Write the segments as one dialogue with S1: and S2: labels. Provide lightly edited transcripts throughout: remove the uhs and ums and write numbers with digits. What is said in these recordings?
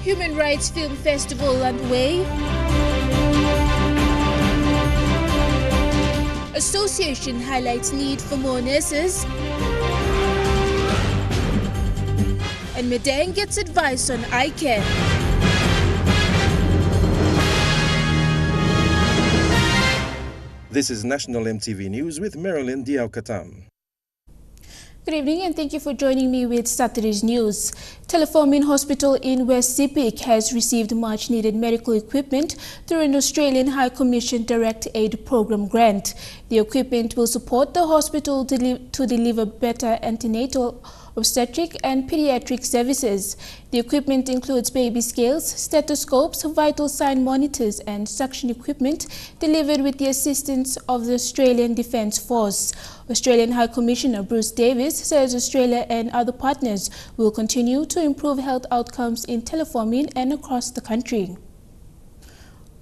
S1: Human Rights Film Festival underway. Association highlights need for more nurses. And Madang gets advice on eye care.
S2: This is National EMTV News with Marilyn Diao-Katam.
S1: Good evening and thank you for joining me with Saturday's news. Telefomin Hospital in West Sepik has received much needed medical equipment through an Australian High Commission Direct Aid Program grant. The equipment will support the hospital to deliver better antenatal, obstetric and pediatric services. The equipment includes baby scales, stethoscopes, vital sign monitors and suction equipment delivered with the assistance of the Australian Defence Force. Australian High Commissioner Bruce Davis says Australia and other partners will continue to improve health outcomes in Telefomin and across the country.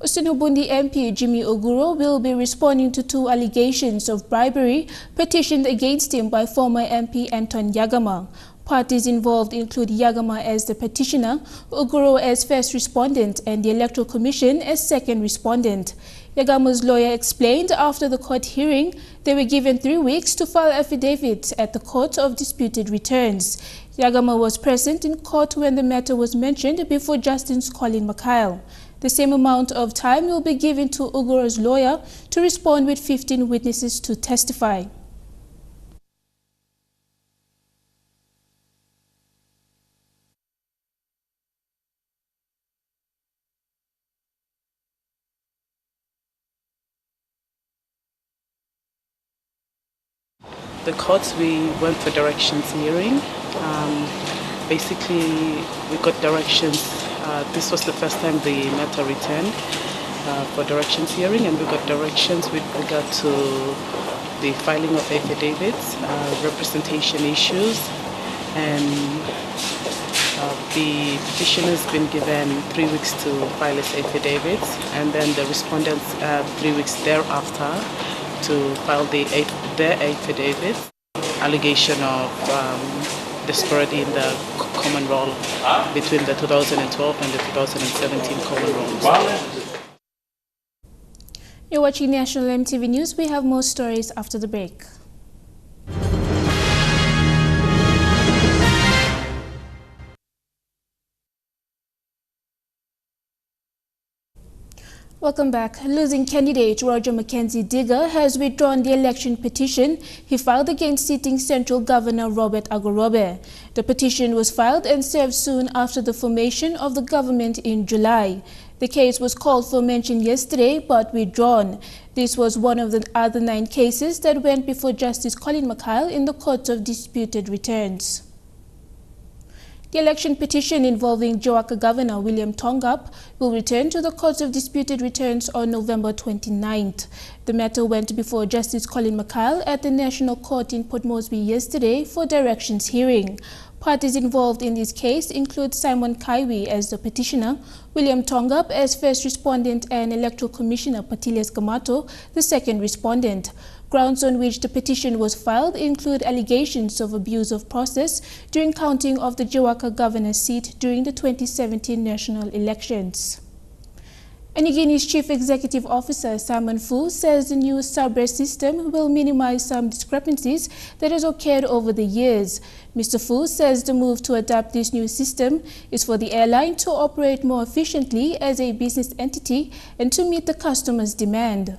S1: Usinabundi MP Jimmy Oguro will be responding to 2 allegations of bribery petitioned against him by former MP Anton Yagama. Parties involved include Yagama as the petitioner, Oguro as first respondent and the Electoral Commission as second respondent. Yagama's lawyer explained after the court hearing they were given 3 weeks to file affidavits at the Court of Disputed Returns. Yagama was present in court when the matter was mentioned before Justice Colin McHale. The same amount of time will be given to Oguro's lawyer to respond with 15 witnesses to testify.
S3: The courts, we went for directions hearing. Basically, we got directions. This was the first time the matter returned for directions hearing, and we got directions with regard to the filing of affidavits, representation issues, and the petitioner has been given 3 weeks to file his affidavits, and then the respondents 3 weeks thereafter to file their affidavits. Allegation of disparity in the common role between the 2012 and the 2017 common roles.
S1: You're watching National EMTV News. We have more stories after the break. Welcome back. Losing candidate Roger Mackenzie Digger has withdrawn the election petition he filed against sitting Central Governor Robert Agorobe. The petition was filed and served soon after the formation of the government in July. The case was called for mention yesterday but withdrawn. This was one of the other 9 cases that went before Justice Colin McHale in the Court of Disputed Returns. The election petition involving Jawaka Governor William Tongup will return to the Court of Disputed Returns on November 29th. The matter went before Justice Colin McHale at the National Court in Port Moresby yesterday for directions hearing. Parties involved in this case include Simon Kaiwi as the petitioner, William Tongup as first respondent, and Electoral Commissioner Patiles Gamato, the second respondent. Grounds on which the petition was filed include allegations of abuse of process during counting of the Jawaka governor's seat during the 2017 national elections. New Guinea's Chief Executive Officer Simon Fu says the new Sabres system will minimize some discrepancies that has occurred over the years. Mr. Fu says the move to adapt this new system is for the airline to operate more efficiently as a business entity and to meet the customers' demand.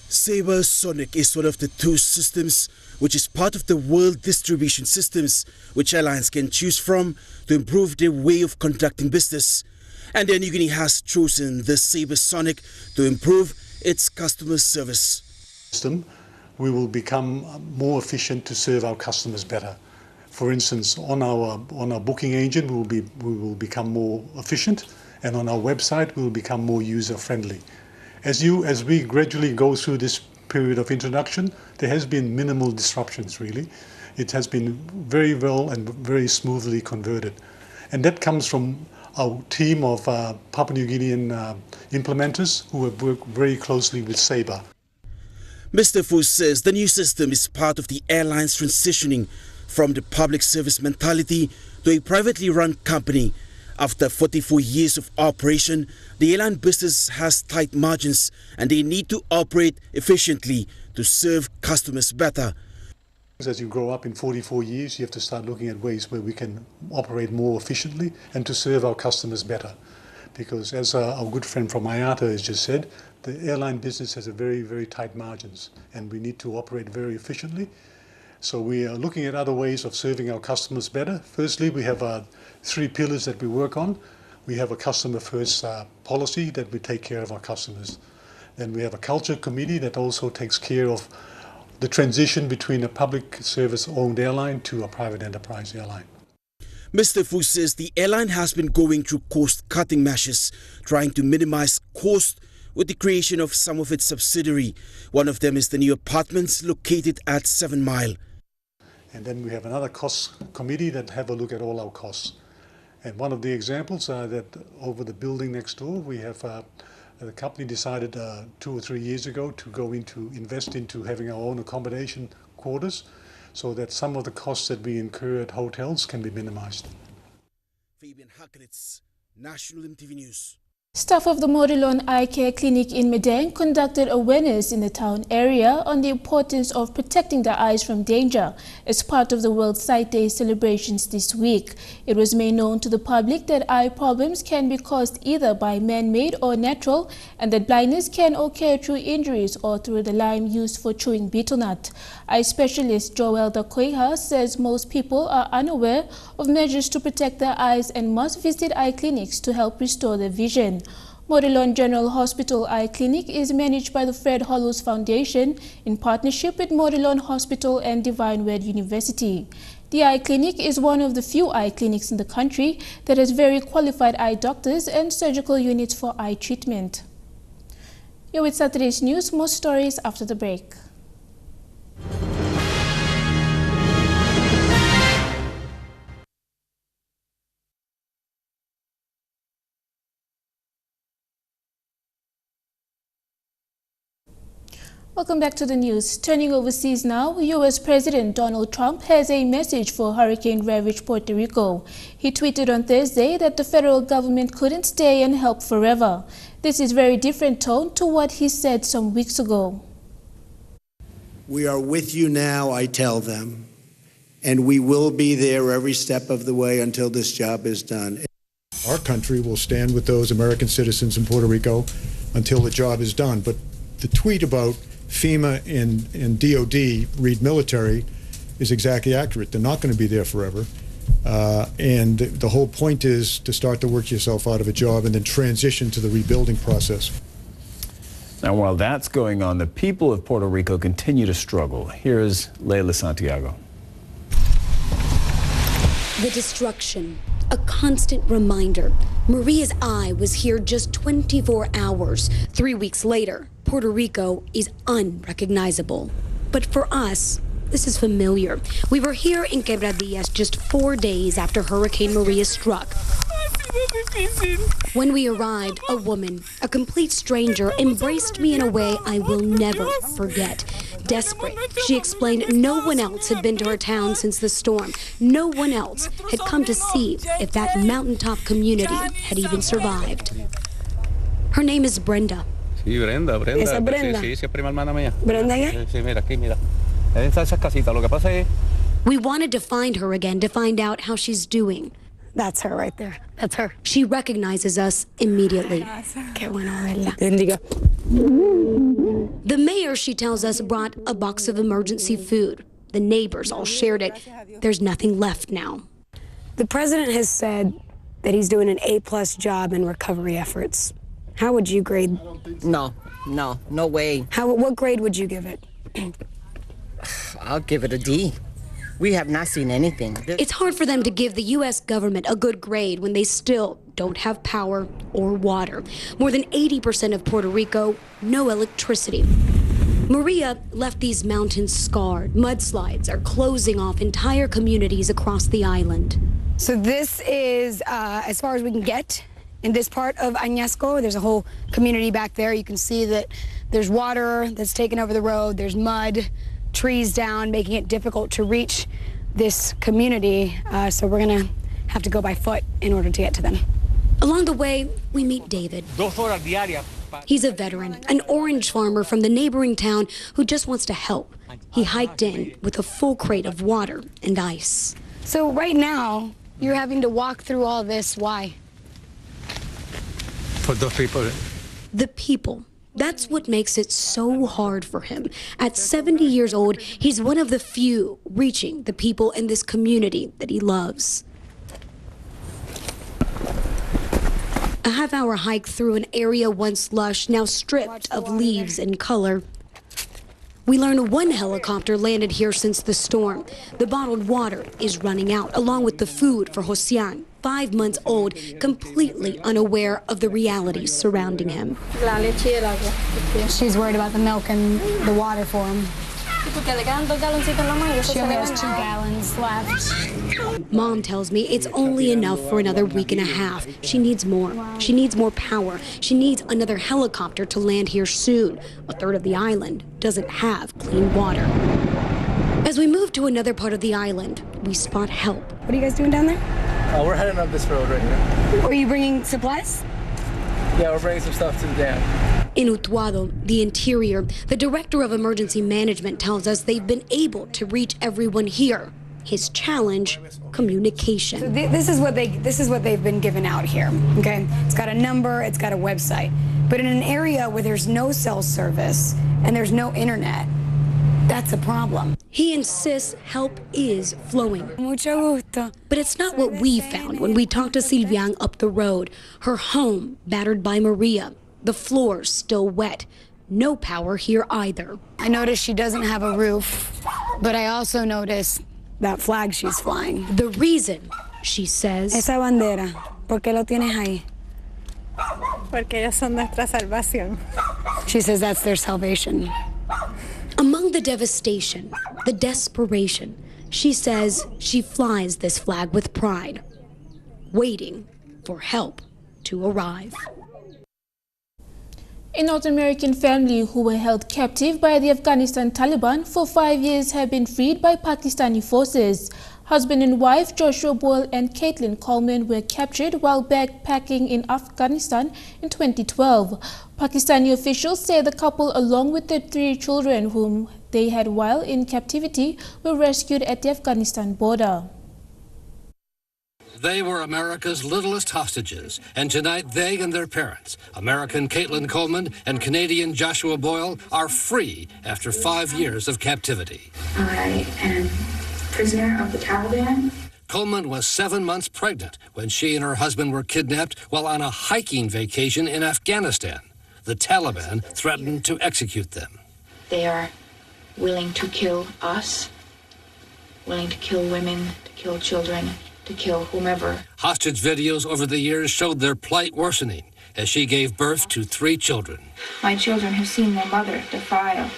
S4: Sonic is one of the 2 systems which is part of the world distribution systems which airlines can choose from to improve their way of conducting business. And New Guinea has chosen the Sonic to improve its customer service.
S5: We will become more efficient to serve our customers better. For instance, on our booking engine, we will become more efficient, and on our website, we will become more user-friendly. As we gradually go through this period of introduction, there has been minimal disruptions, really. It has been very well and very smoothly converted. And that comes from our team of Papua New Guinean implementers who have worked very closely with Sabre.
S4: Mr. Fu says the new system is part of the airline's transitioning from the public service mentality to a privately run company. After 44 years of operation, the airline business has tight margins and they need to operate efficiently to serve customers better.
S5: As you grow up in 44 years, you have to start looking at ways where we can operate more efficiently and to serve our customers better. Because as our good friend from IATA has just said, the airline business has a very, very tight margins and we need to operate very efficiently. So we are looking at other ways of serving our customers better. Firstly, we have 3 pillars that we work on. We have a customer first policy that we take care of our customers. Then we have a culture committee that also takes care of the transition between a public service owned airline to a private enterprise airline.
S4: Mr. Fu says the airline has been going through cost-cutting measures, trying to minimize cost with the creation of some of its subsidiary. One of them is the new apartments located at 7 Mile.
S5: And then we have another cost committee that have a look at all our costs. And one of the examples are that over the building next door, we have the company decided 2 or 3 years ago to invest into having our own accommodation quarters so that some of the costs that we incur at hotels can be minimized.
S4: Fabian Hakelitz, National EMTV News.
S1: Staff of the Modelon Eye Care Clinic in Madang conducted awareness in the town area on the importance of protecting the eyes from danger as part of the World Sight Day celebrations this week. It was made known to the public that eye problems can be caused either by man-made or natural, and that blindness can occur through injuries or through the lime used for chewing betel nut. Eye specialist Joel Dakoiha says most people are unaware of measures to protect their eyes and must visit eye clinics to help restore their vision. Modelon General Hospital Eye Clinic is managed by the Fred Hollows Foundation in partnership with Modelon Hospital and Divine Word University. The eye clinic is one of the few eye clinics in the country that has very qualified eye doctors and surgical units for eye treatment. You're with Saturday's News. More stories after the break. Welcome back to the news. Turning overseas now, U.S. President Donald Trump has a message for hurricane-ravaged Puerto Rico. He tweeted on Thursday that the federal government couldn't stay and help forever. This is very different tone to what he said some weeks ago.
S6: We are with you now, I tell them, and we will be there every step of the way until this job is done.
S7: Our country will stand with those American citizens in Puerto Rico until the job is done. But the tweet about FEMA and DOD, read military, is exactly accurate. They're not going to be there forever. And the whole point is to start to work yourself out of a job and then transition to the rebuilding process.
S8: Now, while that's going on, the people of Puerto Rico continue to struggle. Here's Leila Santiago.
S9: The destruction, a constant reminder. Maria's eye was here just 24 hours. 3 weeks later, Puerto Rico is unrecognizable. But for us, this is familiar. We were here in Quebradillas just 4 days after Hurricane Maria struck. When we arrived, a woman, a complete stranger, embraced me in a way I will never forget. Desperate, she explained no one else had been to her town since the storm. No one else had come to see if that mountaintop community had even survived. Her name is Brenda.
S10: Sí, Brenda.
S9: Esa Brenda.
S10: Sí, sí, prima hermana mía.
S9: Brenda, ¿qué?
S10: Sí, mira, aquí, mira. Esas casitas, lo que pasa es...
S9: We wanted to find her again to find out how she's doing.
S11: That's her right there. That's her.
S9: She recognizes us immediately.
S11: Qué bueno verla. Bendiga.
S9: The mayor, she tells us, brought a box of emergency food. The neighbors all shared it. There's nothing left now.
S11: The president has said that he's doing an A+ job in recovery efforts. How would you grade?
S12: No way.
S11: What grade would you give it?
S12: I'll give it a D. We have not seen anything.
S9: It's hard for them to give the U.S. government a good grade when they still don't have power or water. More than 80% of Puerto Rico, no electricity. Maria left these mountains scarred. Mudslides are closing off entire communities across the island.
S11: So this is as far as we can get. In this part of Añasco, there's a whole community back there. You can see that there's water that's taken over the road. There's mud, trees down, making it difficult to reach this community, so we're going to have to go by foot in order to get to them.
S9: Along the way, we meet David. He's a veteran, an orange farmer from the neighboring town who just wants to help. He hiked in with a full crate of water and ice.
S11: So right now, you're having to walk through all this. Why?
S10: For those people.
S9: The people. That's what makes it so hard for him. At 70 years old, he's one of the few reaching the people in this community that he loves. A half-hour hike through an area once lush, now stripped of leaves and color. We learn one helicopter landed here since the storm. The bottled water is running out, along with the food for Josian, 5 months old, completely unaware of the realities surrounding him.
S11: She's worried about the milk and the water for him. She only has 2 gallons left.
S9: Mom tells me it's only enough for another week and a half. She needs more. She needs more power. She needs another helicopter to land here soon. A third of the island doesn't have clean water. As we move to another part of the island, we spot help.
S11: What are you guys doing down there?
S10: We're heading up this road right here.
S11: Are you bringing supplies?
S10: Yeah, we're bringing some stuff to the dam.
S9: In Utuado, the interior, the director of emergency management tells us they've been able to reach everyone here. His challenge, communication.
S11: So this is what they've been given out here. Okay, it's got a number, it's got a website, but in an area where there's no cell service and there's no internet, that's a problem.
S9: He insists help is flowing.
S11: Mucho gusto.
S9: But it's not what we found when we talked to Silvian up the road. Her home battered by Maria. The floor's still wet. No power here either.
S11: I noticed she doesn't have a roof, but I also noticed that flag she's flying.
S9: The reason, she says,
S11: Esa bandera, ¿por qué lo tienes ahí?
S13: Porque ellos son nuestra salvación.
S11: She says that's their salvation.
S9: Among the devastation, the desperation, she says she flies this flag with pride, waiting for help to arrive.
S1: A North American family who were held captive by the Afghanistan Taliban for 5 years have been freed by Pakistani forces. Husband and wife Joshua Boyle and Caitlin Coleman were captured while backpacking in Afghanistan in 2012. Pakistani officials say the couple, along with their 3 children whom they had while in captivity, were rescued at the Afghanistan border.
S14: They were America's littlest hostages, and tonight they and their parents, American Caitlin Coleman and Canadian Joshua Boyle, are free after 5 years of captivity.
S15: I am prisoner of the Taliban.
S14: Coleman was 7 months pregnant when she and her husband were kidnapped while on a hiking vacation in Afghanistan. The Taliban threatened to execute them.
S15: They are willing to kill us, willing to kill women, to kill children, to kill whomever.
S14: Hostage videos over the years showed their plight worsening as she gave birth to 3 children.
S15: My children have seen their mother defiled.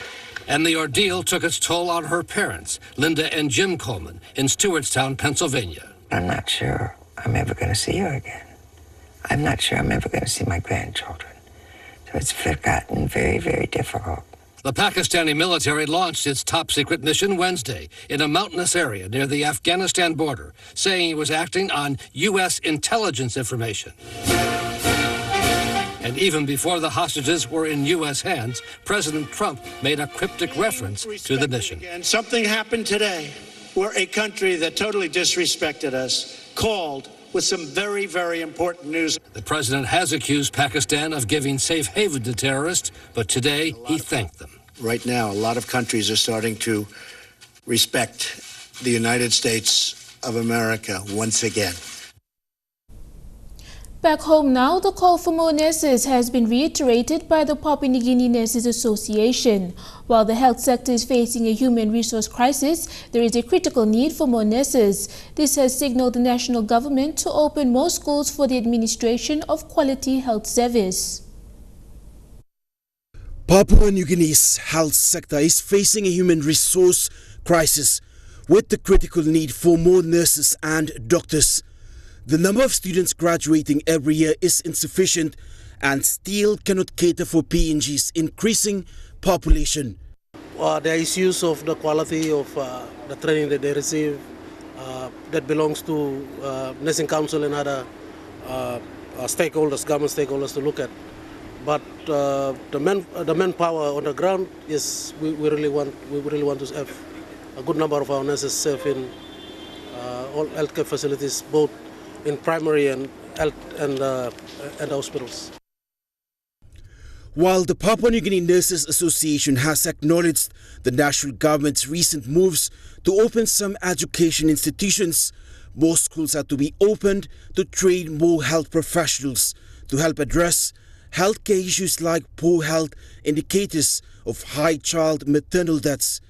S14: And the ordeal took its toll on her parents, Linda and Jim Coleman, in Stewartstown, Pennsylvania.
S16: I'm not sure I'm ever going to see her again. I'm not sure I'm ever going to see my grandchildren. So it's gotten very, very difficult.
S14: The Pakistani military launched its top-secret mission Wednesday in a mountainous area near the Afghanistan border, saying it was acting on U.S. intelligence information. And even before the hostages were in U.S. hands, President Trump made a cryptic reference to the mission.
S17: And something happened today where a country that totally disrespected us called with some very, very important news.
S14: The president has accused Pakistan of giving safe haven to terrorists, but today he thanked them.
S6: Right now, a lot of countries are starting to respect the United States of America once again.
S1: Back home now, the call for more nurses has been reiterated by the Papua New Guinea Nurses Association. While the health sector is facing a human resource crisis, there is a critical need for more nurses. This has signaled the national government to open more schools for the administration of quality health service.
S4: Papua New Guinea's health sector is facing a human resource crisis with the critical need for more nurses and doctors. The number of students graduating every year is insufficient and still cannot cater for PNG's increasing population.
S18: The issues of the quality of the training that they receive, that belongs to Nursing Council and other stakeholders, government stakeholders to look at. But the manpower on the ground, yes, we really want to have a good number of our nurses serve in all healthcare facilities, both in primary and health and hospitals.
S4: While the Papua New Guinea Nurses Association has acknowledged the national government's recent moves to open some education institutions, more schools are to be opened to train more health professionals to help address healthcare issues like poor health indicators of high child maternal deaths.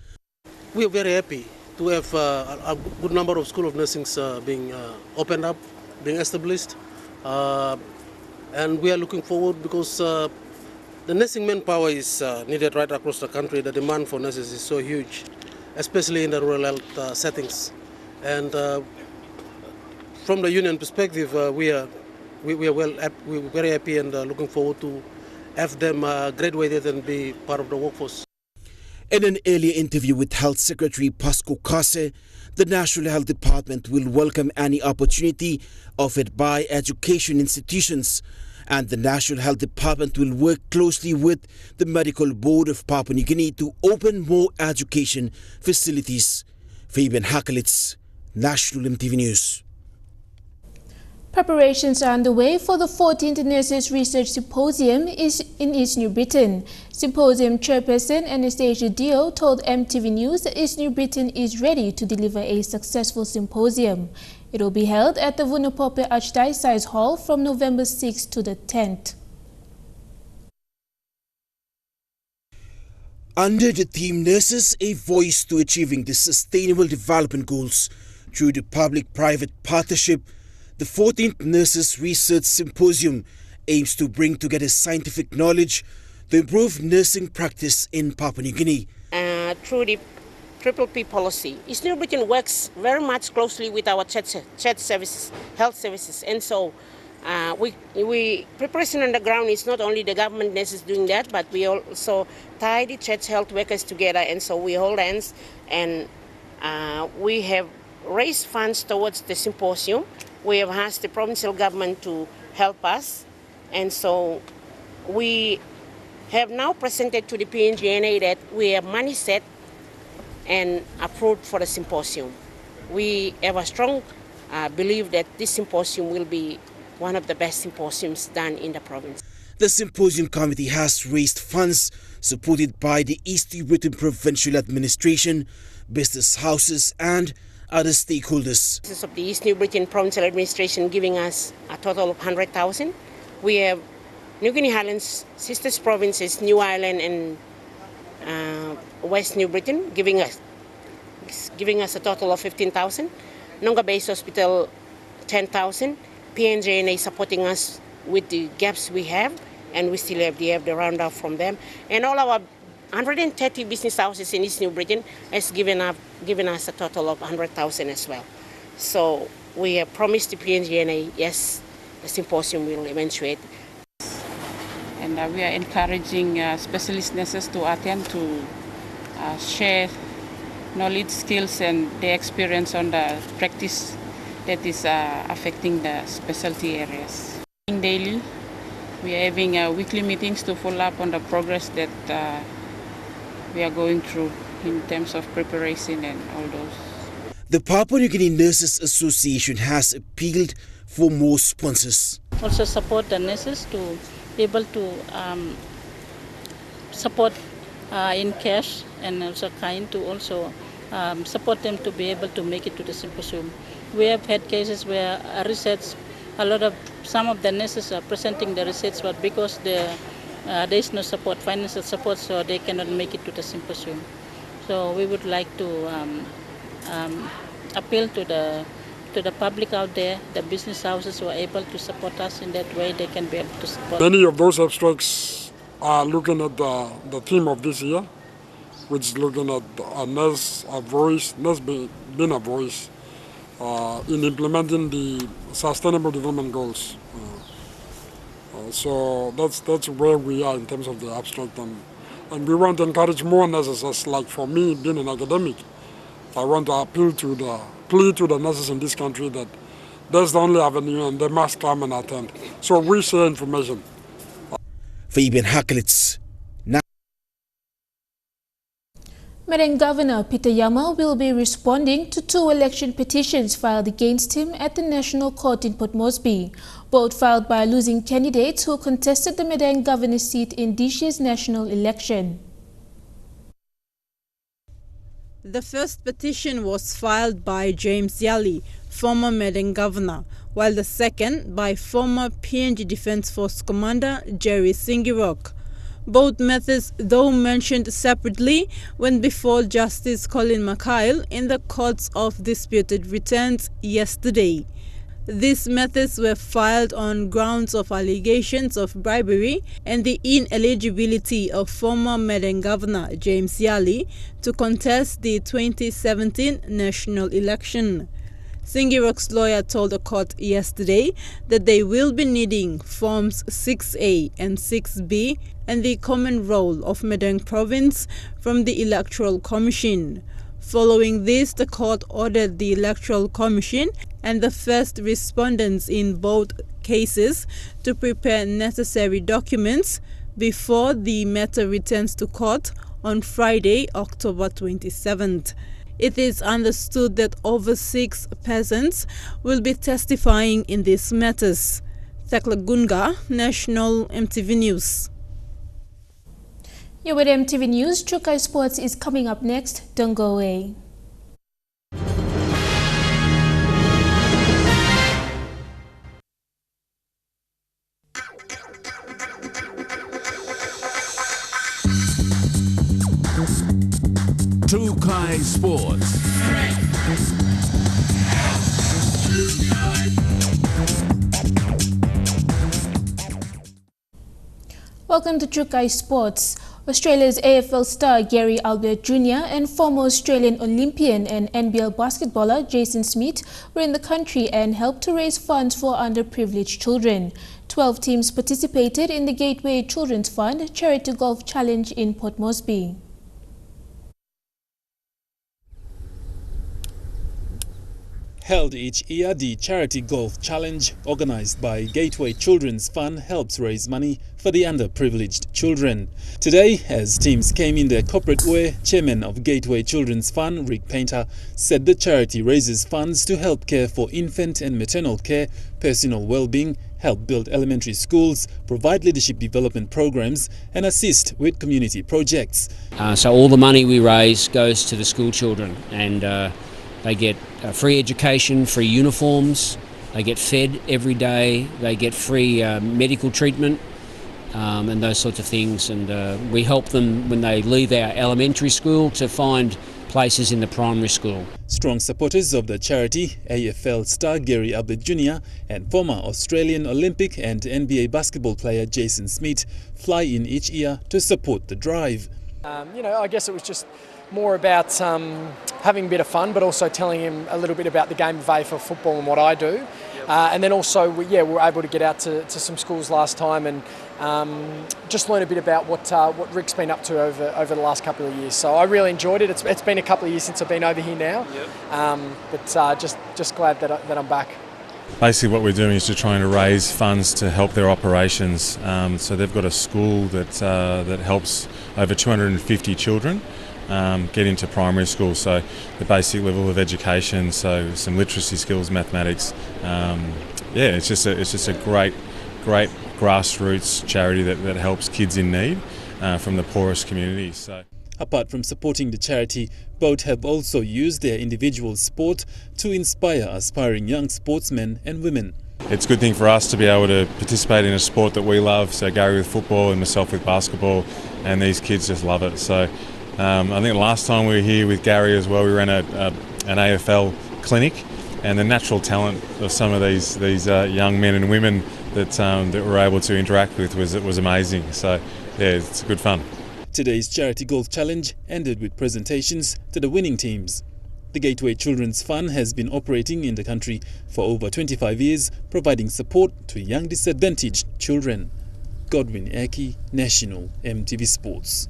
S18: We are very happy to have a good number of School of Nursing being opened up, being established. And we are looking forward because the nursing manpower is needed right across the country. The demand for nurses is so huge, especially in the rural health settings. And from the union perspective, we are very happy and looking forward to have them graduated and be part of the workforce.
S4: In an earlier interview with Health Secretary Pasco Kase, the National Health Department will welcome any opportunity offered by education institutions, and the National Health Department will work closely with the Medical Board of Papua New Guinea to open more education facilities. Fabian Hakelitz, National EMTV News.
S1: Preparations are underway for the 14th Nurses Research Symposium in East New Britain. Symposium chairperson Anastasia Dio told EMTV News that East New Britain is ready to deliver a successful symposium. It will be held at the Vunupope Archdiocese Hall from November 6th to the 10th.
S4: Under the theme Nurses, a Voice to Achieving the Sustainable Development Goals through the Public-Private Partnership, the 14th Nurses Research Symposium aims to bring together scientific knowledge to improve nursing practice in Papua New Guinea.
S19: Through the PPP policy, East New Britain works very much closely with our church services, health services, and so we preparation on the ground is not only the government nurses doing that, but we also tie the church health workers together, and so we hold hands and we have raised funds towards the symposium. We have asked the provincial government to help us, and so we have now presented to the PNGNA that we have money set and approved for the symposium. We have a strong belief that this symposium will be one of the best symposiums done in the province.
S4: The symposium committee has raised funds supported by the East New Britain Provincial Administration, business houses and other stakeholders.
S19: This is of the East New Britain Provincial Administration giving us a total of 100,000. We have New Guinea Highlands, sisters provinces, New Ireland and West New Britain giving us a total of 15,000. Nonga Base Hospital 10,000. PNGNA supporting us with the gaps we have, and we still have the roundup from them. And all our 130 business houses in East New Britain has given us a total of 100,000 as well. So we have promised the PNGNA, yes, the symposium will eventuate.
S3: And we are encouraging specialist nurses to attend to share knowledge, skills, and their experience on the practice that is affecting the specialty areas. Daily, we are having weekly meetings to follow up on the progress that we are going through in terms of preparation and all those.
S4: The Papua New Guinea Nurses Association has appealed for more sponsors.
S20: Also support the nurses to be able to support in cash and also kind to also support them to be able to make it to the symposium. We have had cases where some of the nurses are presenting the research, but because there is no support, financial support, so they cannot make it to the symposium. So we would like to appeal to the public out there, the business houses who are able to support us in that way, they can be able to support.
S21: Many of those abstracts are looking at the theme of this year, which is looking at a nurse, a voice, nurse being a voice in implementing the Sustainable Development Goals. So that's where we are in terms of the abstract, and we want to encourage more nurses. As like for me, being an academic, I want to plea to the nurses in this country that that's the only avenue and they must come and attend. So we share information.
S4: For Ibn Haklitz.
S1: Madang Governor Peter Yama will be responding to 2 election petitions filed against him at the National Court in Port Moresby, both filed by losing candidates who contested the Madang Governor seat in this year's national election.
S2: The first petition was filed by James Yali, former Madang Governor, while the second by former PNG Defence Force Commander Jerry Singirok. Both methods, though mentioned separately, went before Justice Colin McKyle in the Courts of Disputed Returns yesterday. These methods were filed on grounds of allegations of bribery and the ineligibility of former Madang Governor James Yali to contest the 2017 national election. Singirok's lawyer told the court yesterday that they will be needing Forms 6A and 6B and the common roll of Madang Province from the Electoral Commission. Following this, the court ordered the Electoral Commission and the first respondents in both cases to prepare necessary documents before the matter returns to court on Friday, October 27th. It is understood that over 6 persons will be testifying in these matters. Thakla Gunga, National EMTV News.
S1: You're with EMTV News. Chukai Sports is coming up next. Don't go away.
S22: Chukai Sports.
S1: Welcome to Chukai Sports. Australia's AFL star Gary Albert Jr. and former Australian Olympian and NBL basketballer Jason Smith were in the country and helped to raise funds for underprivileged children. 12 teams participated in the Gateway Children's Fund Charity Golf Challenge in Port Moresby.
S23: Held each year, the Charity Golf Challenge, organized by Gateway Children's Fund, helps raise money for the underprivileged children. Today, as teams came in their corporate way, Chairman of Gateway Children's Fund, Rick Painter, said the charity raises funds to help care for infant and maternal care, personal well-being, help build elementary schools, provide leadership development programs, and assist with community projects.
S24: So all the money we raise goes to the school children, and they get free education, free uniforms, they get fed every day, they get free medical treatment and those sorts of things. And we help them when they leave our elementary school to find places in the primary school.
S23: Strong supporters of the charity, AFL star Gary Albert Jr. and former Australian Olympic and NBA basketball player Jason Smith fly in each year to support the drive.
S25: I guess it was just more about having a bit of fun, but also telling him a little bit about the game of AFL football and what I do. And then also, we were able to get out to some schools last time and just learn a bit about what Rick's been up to over the last couple of years. So I really enjoyed it. It's been a couple of years since I've been over here now, but just glad that I'm back.
S26: Basically what we're doing is just trying to raise funds to help their operations. So they've got a school that helps over 250 children get into primary school, so the basic level of education, so some literacy skills, mathematics. It's just a great grassroots charity that helps kids in need from the poorest communities. So.
S23: Apart from supporting the charity, both have also used their individual sport to inspire aspiring young sportsmen and women.
S26: It's a good thing for us to be able to participate in a sport that we love, so Gary with football and myself with basketball, and these kids just love it. So I think last time we were here with Gary as well, we ran an AFL clinic, and the natural talent of some of these young men and women that we're able to interact with was amazing. So yeah, it's good fun.
S23: Today's Charity Golf Challenge ended with presentations to the winning teams. The Gateway Children's Fund has been operating in the country for over 25 years, providing support to young disadvantaged children. Godwin Eki, National EMTV Sports.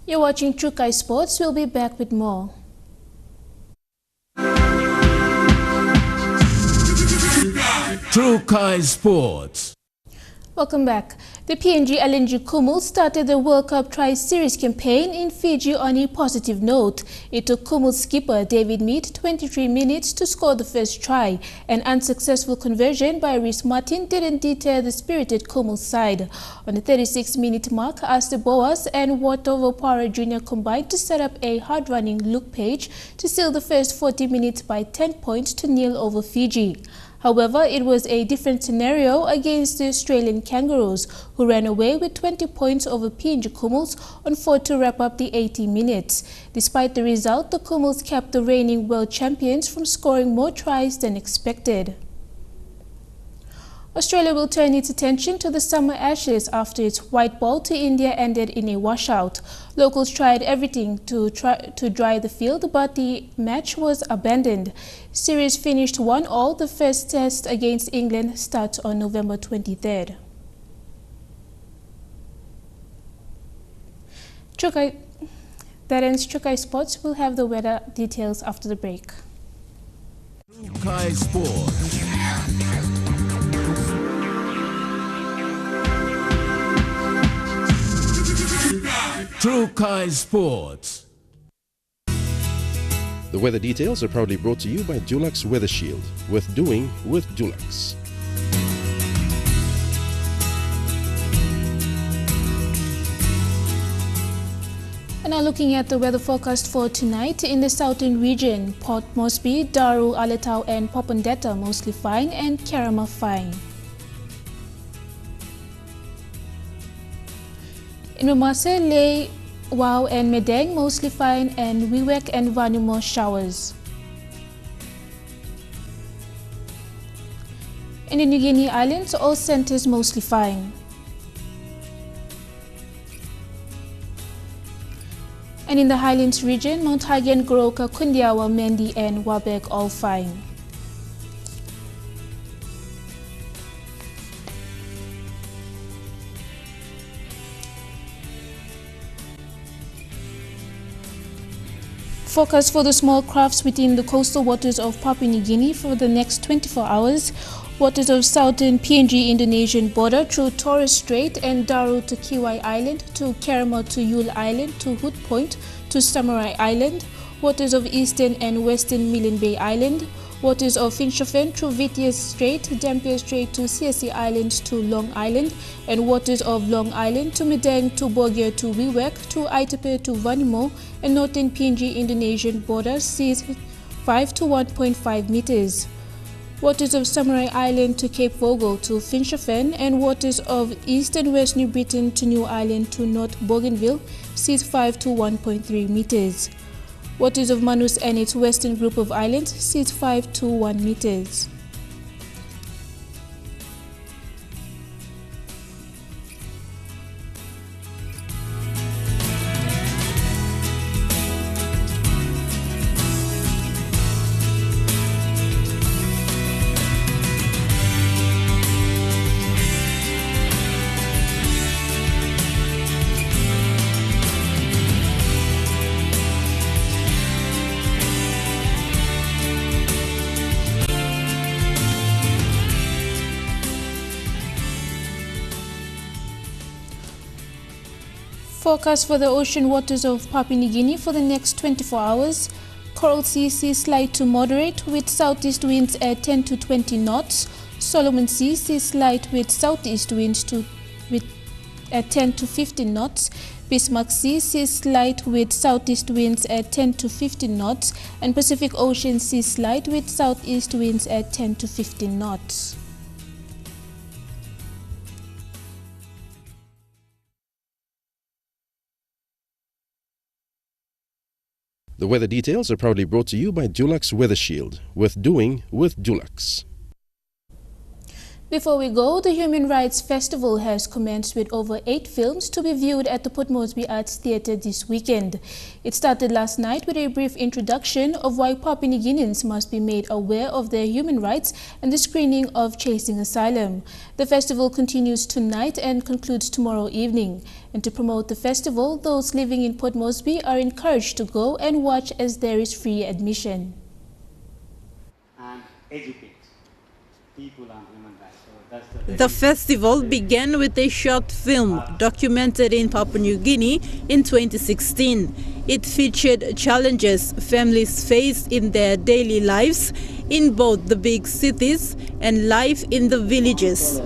S1: You're watching Trukai Sports. We'll be back with more.
S22: Trukai Sports.
S1: Welcome back. The PNG LNG Kumul started the World Cup Tri-Series campaign in Fiji on a positive note. It took Kumul skipper David Mead 23 minutes to score the first try. An unsuccessful conversion by Rhys Martin didn't deter the spirited Kumul side. On the 36-minute mark, Aster Boas and Watovo Power Jr. combined to set up a hard-running Luke Page to seal the first 40 minutes by 10 points to nil over Fiji. However, it was a different scenario against the Australian Kangaroos, who ran away with 20 points over PNG Kumuls on 4 to wrap up the 80 minutes. Despite the result, the Kumuls kept the reigning world champions from scoring more tries than expected. Australia will turn its attention to the Summer Ashes after its white ball to India ended in a washout. Locals tried everything to dry the field, but the match was abandoned. Series finished 1-1. The first test against England starts on November 23rd. That ends Trukai Sports. We'll have the weather details after the break.
S22: Trukai Sports. Trukai Sports.
S5: The weather details are proudly brought to you by Dulux Weather Shield. Worth doing with Dulux.
S1: And now looking at the weather forecast for tonight in the southern region, Port Moresby, Daru, Aletau and Popondetta mostly fine and Kerama fine. In Mamase, Ley, Wau and Madang mostly fine and Wewak and Vanumo showers. In the New Guinea Islands, all centers mostly fine. And in the Highlands region, Mount Hagen, Goroka, Kundiawa, Mendi and Wabek all fine. Forecast for the small crafts within the coastal waters of Papua New Guinea for the next 24 hours. Waters of southern PNG Indonesian border through Torres Strait and Daru to Kiwai Island to Kerama to Yule Island to Hood Point to Samurai Island. Waters of eastern and western Milne Bay Island. Waters of Finschhofen through Vitius Strait, Dampier Strait to CSE Island to Long Island, and waters of Long Island to Madang to Bogia to Wewak to Aitape to Vanumo, and northern PNG Indonesian border seas 5 to 1.5 meters. Waters of Samurai Island to Cape Vogel to Finschhofen, and waters of east and west New Britain to New Island to North Bougainville seas 5 to 1.3 meters. Waters of Manus and its western group of islands seas 5 to 1 meters. Forecast for the ocean waters of Papua New Guinea for the next 24 hours. Coral Sea seas slight to moderate with southeast winds at 10 to 20 knots. Solomon Sea seas slight with southeast winds at 10 to 15 knots. Bismarck Sea seas slight with southeast winds at 10 to 15 knots. And Pacific Ocean seas slight with southeast winds at 10 to 15 knots.
S5: The weather details are proudly brought to you by Dulux Weather Shield. Worth doing with Dulux.
S1: Before we go, the Human Rights Festival has commenced with over 8 films to be viewed at the Port Moresby Arts Theatre this weekend. It started last night with a brief introduction of why Papua New Guineans must be made aware of their human rights and the screening of Chasing Asylum. The festival continues tonight and concludes tomorrow evening. And to promote the festival, those living in Port Moresby are encouraged to go and watch as there is free admission.
S7: And educate people on human rights.
S2: The festival began with a short film documented in Papua New Guinea in 2016. It featured challenges families face in their daily lives in both the big cities and life in the villages.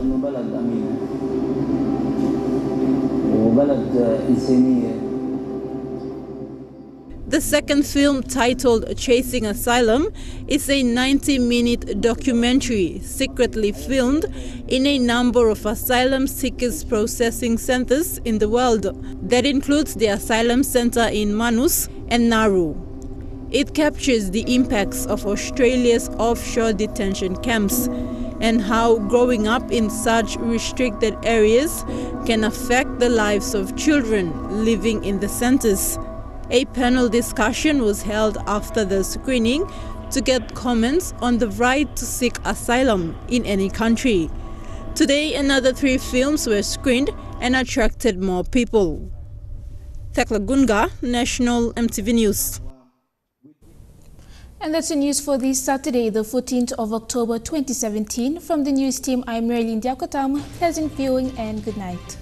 S2: The second film, titled Chasing Asylum, is a 90-minute documentary secretly filmed in a number of asylum seekers processing centers in the world. That includes the asylum center in Manus and Nauru. It captures the impacts of Australia's offshore detention camps and how growing up in such restricted areas can affect the lives of children living in the centers. A panel discussion was held after the screening to get comments on the right to seek asylum in any country. Today, another 3 films were screened and attracted more people. Tekla Gunga, National EMTV News.
S1: And that's the news for this Saturday, the 14th of October 2017. From the news team, I'm Marilyn Diakotam. Pleasant viewing and good night.